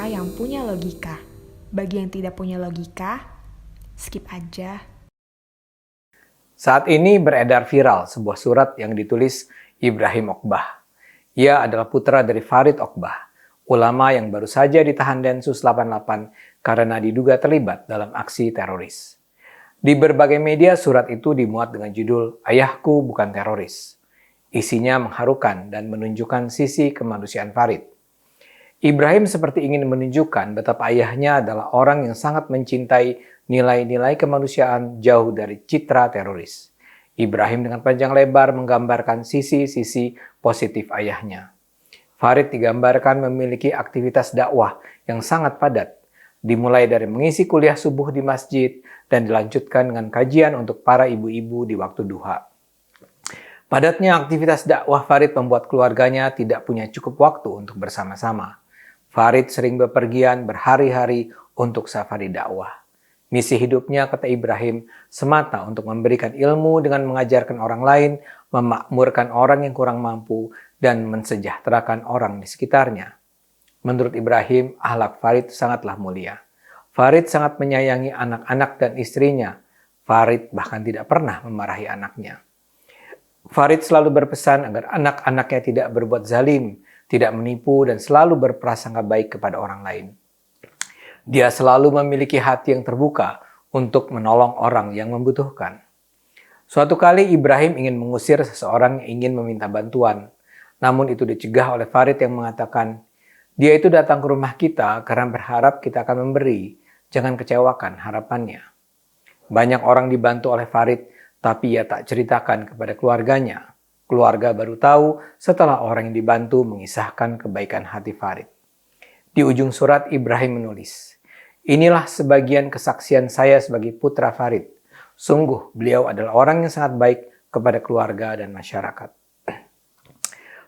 cerita yang punya logika. Bagi yang tidak punya logika, skip aja. Saat ini beredar viral sebuah surat yang ditulis Ibrahim Oqbah. Ia adalah putra dari Farid Oqbah, ulama yang baru saja ditahan Densus 88 karena diduga terlibat dalam aksi teroris. Di berbagai media surat itu dimuat dengan judul "Ayahku Bukan Teroris". Isinya mengharukan dan menunjukkan sisi kemanusiaan Farid. Ibrahim seperti ingin menunjukkan betapa ayahnya adalah orang yang sangat mencintai nilai-nilai kemanusiaan jauh dari citra teroris. Ibrahim dengan panjang lebar menggambarkan sisi-sisi positif ayahnya. Farid digambarkan memiliki aktivitas dakwah yang sangat padat, dimulai dari mengisi kuliah subuh di masjid dan dilanjutkan dengan kajian untuk para ibu-ibu di waktu duha. Padatnya aktivitas dakwah Farid membuat keluarganya tidak punya cukup waktu untuk bersama-sama. Farid sering bepergian berhari-hari untuk safari dakwah. Misi hidupnya, kata Ibrahim, semata untuk memberikan ilmu dengan mengajarkan orang lain, memakmurkan orang yang kurang mampu, dan mensejahterakan orang di sekitarnya. Menurut Ibrahim, akhlak Farid sangatlah mulia. Farid sangat menyayangi anak-anak dan istrinya. Farid bahkan tidak pernah memarahi anaknya. Farid selalu berpesan agar anak-anaknya tidak berbuat zalim, tidak menipu, dan selalu berprasangka baik kepada orang lain. Dia selalu memiliki hati yang terbuka untuk menolong orang yang membutuhkan. Suatu kali Ibrahim ingin mengusir seseorang yang ingin meminta bantuan. Namun itu dicegah oleh Farid yang mengatakan, dia itu datang ke rumah kita karena berharap kita akan memberi. Jangan kecewakan harapannya. Banyak orang dibantu oleh Farid, tapi ia tak ceritakan kepada keluarganya. Keluarga baru tahu setelah orang yang dibantu mengisahkan kebaikan hati Farid. Di ujung surat Ibrahim menulis, inilah sebagian kesaksian saya sebagai putra Farid. Sungguh beliau adalah orang yang sangat baik kepada keluarga dan masyarakat.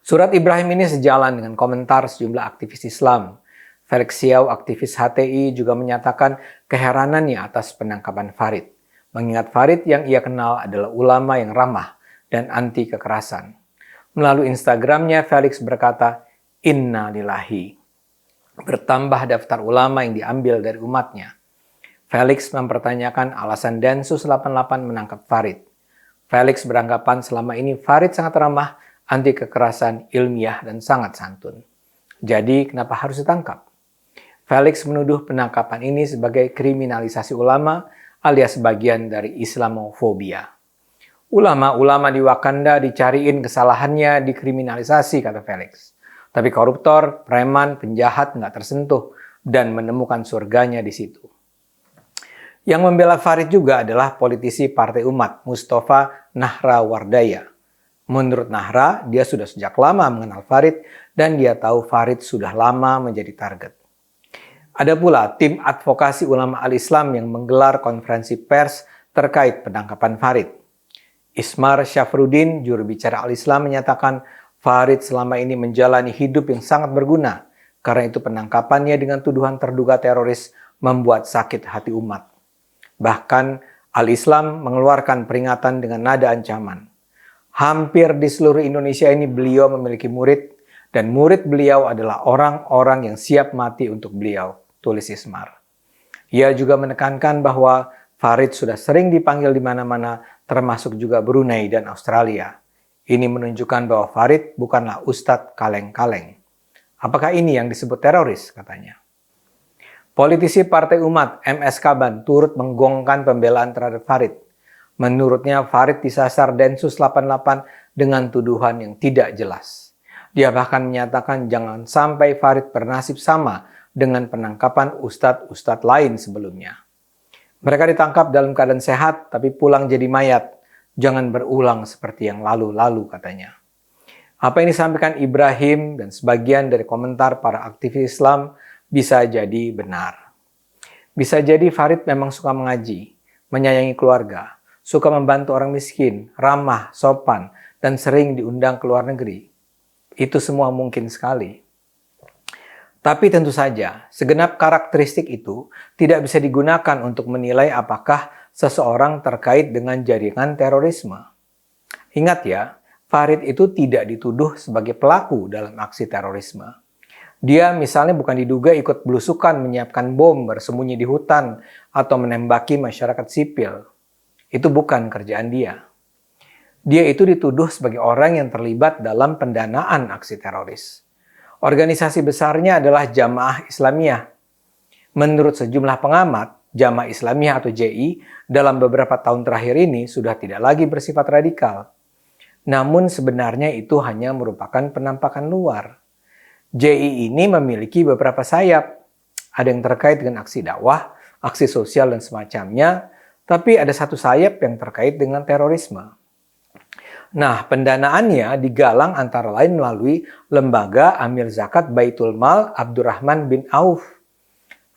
Surat Ibrahim ini sejalan dengan komentar sejumlah aktivis Islam. Felix Xiao, aktivis HTI, juga menyatakan keheranannya atas penangkapan Farid. Mengingat Farid yang ia kenal adalah ulama yang ramah dan anti kekerasan. Melalui Instagramnya, Felix berkata, "Inna lillahi." Bertambah daftar ulama yang diambil dari umatnya. Felix mempertanyakan alasan Densus 88 menangkap Farid. Felix beranggapan selama ini Farid sangat ramah, anti kekerasan, ilmiah, dan sangat santun. Jadi kenapa harus ditangkap? Felix menuduh penangkapan ini sebagai kriminalisasi ulama alias bagian dari Islamofobia. Ulama-ulama di Wakanda dicariin kesalahannya, dikriminalisasi, kata Felix. Tapi koruptor, preman, penjahat nggak tersentuh dan menemukan surganya di situ. Yang membela Farid juga adalah politisi Partai Umat, Mustafa Nahrawardaya. Menurut Nahra, dia sudah sejak lama mengenal Farid dan dia tahu Farid sudah lama menjadi target. Ada pula tim advokasi ulama al-Islam yang menggelar konferensi pers terkait penangkapan Farid. Ismar Syafruddin, juru bicara al-Islam, menyatakan Farid selama ini menjalani hidup yang sangat berguna. Karena itu penangkapannya dengan tuduhan terduga teroris membuat sakit hati umat. Bahkan al-Islam mengeluarkan peringatan dengan nada ancaman. Hampir di seluruh Indonesia ini beliau memiliki murid, dan murid beliau adalah orang-orang yang siap mati untuk beliau, tulis Ismar. Ia juga menekankan bahwa Farid sudah sering dipanggil di mana-mana, termasuk juga Brunei dan Australia. Ini menunjukkan bahwa Farid bukanlah ustadz kaleng-kaleng. Apakah ini yang disebut teroris, katanya? Politisi Partai Umat, MS Kaban, turut menggongkan pembelaan terhadap Farid. Menurutnya, Farid disasar Densus 88 dengan tuduhan yang tidak jelas. Dia bahkan menyatakan jangan sampai Farid bernasib sama dengan penangkapan ustadz-ustadz lain sebelumnya. Mereka ditangkap dalam keadaan sehat, tapi pulang jadi mayat. Jangan berulang seperti yang lalu-lalu, katanya. Apa yang disampaikan Ibrahim dan sebagian dari komentar para aktivis Islam bisa jadi benar. Bisa jadi Farid memang suka mengaji, menyayangi keluarga, suka membantu orang miskin, ramah, sopan, dan sering diundang ke luar negeri. Itu semua mungkin sekali. Tapi tentu saja, segenap karakteristik itu tidak bisa digunakan untuk menilai apakah seseorang terkait dengan jaringan terorisme. Ingat ya, Farid itu tidak dituduh sebagai pelaku dalam aksi terorisme. Dia misalnya bukan diduga ikut belusukan menyiapkan bom, bersembunyi di hutan, atau menembaki masyarakat sipil. Itu bukan kerjaan dia. Dia itu dituduh sebagai orang yang terlibat dalam pendanaan aksi teroris. Organisasi besarnya adalah Jamaah Islamiyah. Menurut sejumlah pengamat, Jamaah Islamiyah atau JI dalam beberapa tahun terakhir ini sudah tidak lagi bersifat radikal. Namun sebenarnya itu hanya merupakan penampakan luar. JI ini memiliki beberapa sayap. Ada yang terkait dengan aksi dakwah, aksi sosial dan semacamnya, tapi ada satu sayap yang terkait dengan terorisme. Nah, pendanaannya digalang antara lain melalui lembaga Amil Zakat Baitul Mal Abdurrahman bin Auf.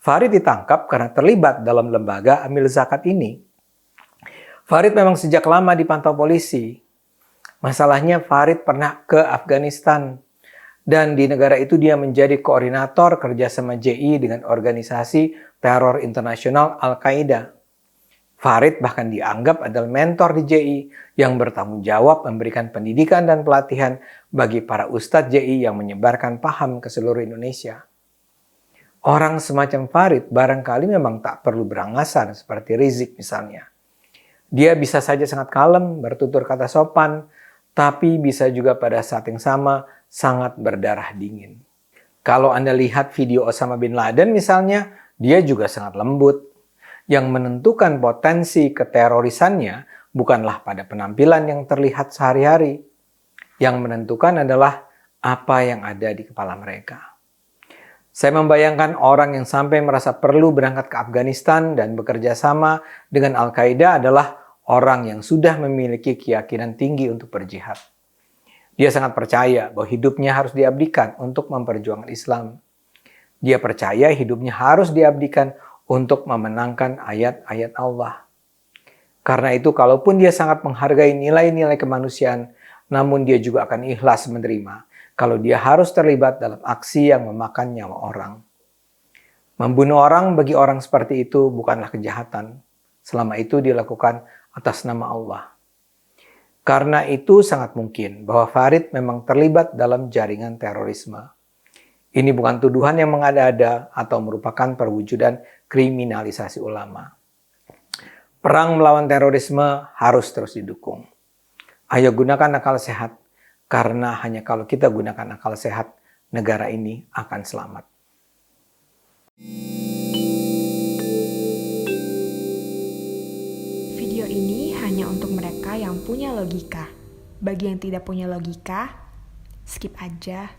Farid ditangkap karena terlibat dalam lembaga Amil Zakat ini. Farid memang sejak lama dipantau polisi. Masalahnya Farid pernah ke Afghanistan. Dan di negara itu dia menjadi koordinator kerjasama JI dengan organisasi teror internasional Al-Qaeda. Farid bahkan dianggap adalah mentor di JI yang bertanggung jawab memberikan pendidikan dan pelatihan bagi para ustadz JI yang menyebarkan paham ke seluruh Indonesia. Orang semacam Farid barangkali memang tak perlu berangasan seperti Rizik misalnya. Dia bisa saja sangat kalem, bertutur kata sopan, tapi bisa juga pada saat yang sama sangat berdarah dingin. Kalau Anda lihat video Osama bin Laden misalnya, dia juga sangat lembut. Yang menentukan potensi keterorisannya bukanlah pada penampilan yang terlihat sehari-hari. Yang menentukan adalah apa yang ada di kepala mereka. Saya membayangkan orang yang sampai merasa perlu berangkat ke Afghanistan dan bekerja sama dengan Al-Qaeda adalah orang yang sudah memiliki keyakinan tinggi untuk berjihad. Dia sangat percaya bahwa hidupnya harus diabdikan untuk memperjuangkan Islam. Dia percaya hidupnya harus diabdikan untuk memenangkan ayat-ayat Allah. Karena itu, kalaupun dia sangat menghargai nilai-nilai kemanusiaan, namun dia juga akan ikhlas menerima kalau dia harus terlibat dalam aksi yang memakan nyawa orang. Membunuh orang bagi orang seperti itu bukanlah kejahatan, selama itu dilakukan atas nama Allah. Karena itu sangat mungkin bahwa Farid memang terlibat dalam jaringan terorisme. Ini bukan tuduhan yang mengada-ada atau merupakan perwujudan kriminalisasi ulama. Perang melawan terorisme harus terus didukung. Ayo gunakan akal sehat, karena hanya kalau kita gunakan akal sehat, negara ini akan selamat. Video ini hanya untuk mereka yang punya logika. Bagi yang tidak punya logika, skip aja.